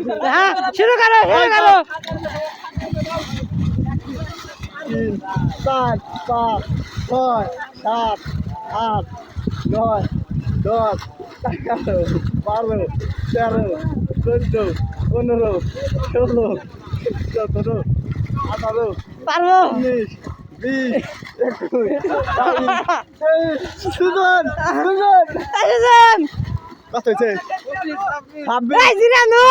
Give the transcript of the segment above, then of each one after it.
हाँ शुरू करो 3 4 5 6 7 8 9 10 11 12 13 14 15 16 17 18 পারবো 19 20 21 সুজন কত হয়েছে 26 জিরানো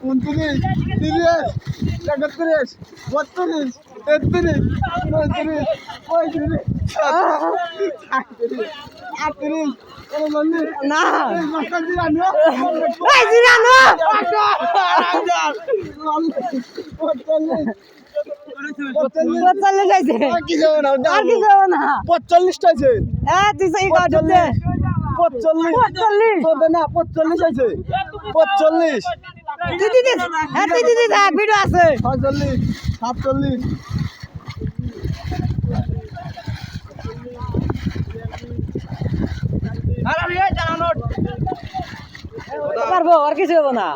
29 30 31 32 33 34 35 36 না জিরানো জিরানো চল্লিশ হয়েছে আর কি যাবো না 45 আছে হ্যাঁ তুই সেই কথা 45 হবে না 45 আছে 45 দিদি থাক ভিডিও আছে 46 47 পারবো আর কিছু হবো না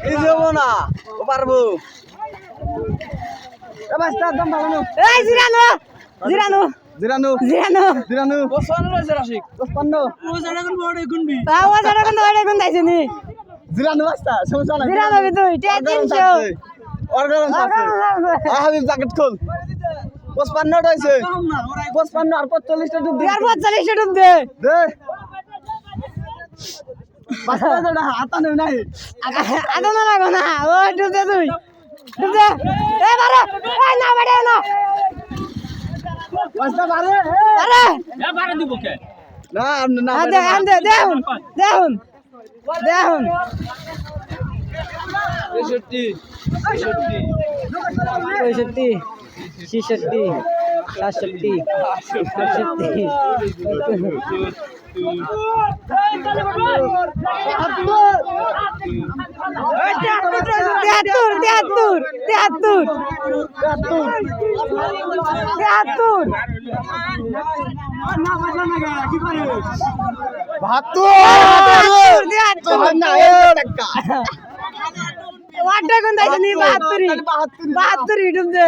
এই যাবো না ও পারবো একদম ভালো এই জিরানো জিরানো জিরানো জিরানো জিরানো 55 55 তাও যারা কোন ওইটা কোন দাইছে নি জিরানো বাস্তা সমস্যা নাই জিরানো তুই 300 অর্গান আছে হাবিব জ্যাকেট খোল 55 হইছে 55 আর 45 টা ডুব দে আর 45 ডুব দে দে বাস্তা না হাতা নেই নাই আদা না লাগো না ও ডুব দে তুই ডুব দে এ বারে এই না বাড়ে না বাস্তা বারে বারে এ বারে দিব কে না না আন্দে দেখুন 72 ডুব দে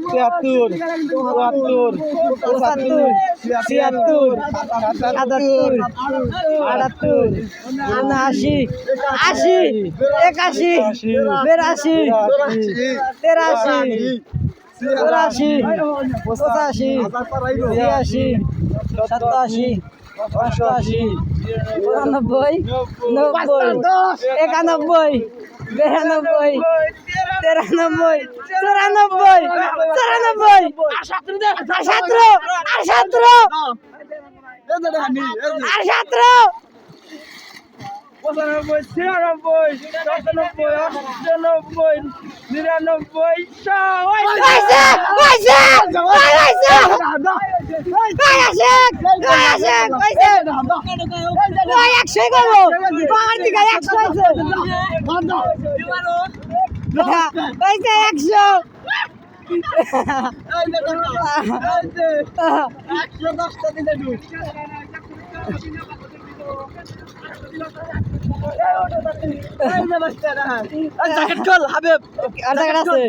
তিয়াত্তর 74 ছিয়াত্তর 77 78 79 80 81 82 83 84 85 86 87 88 89 90 91 92 93 94 94 জ্যাকেট খোল হাবিব আর জায়গা আছে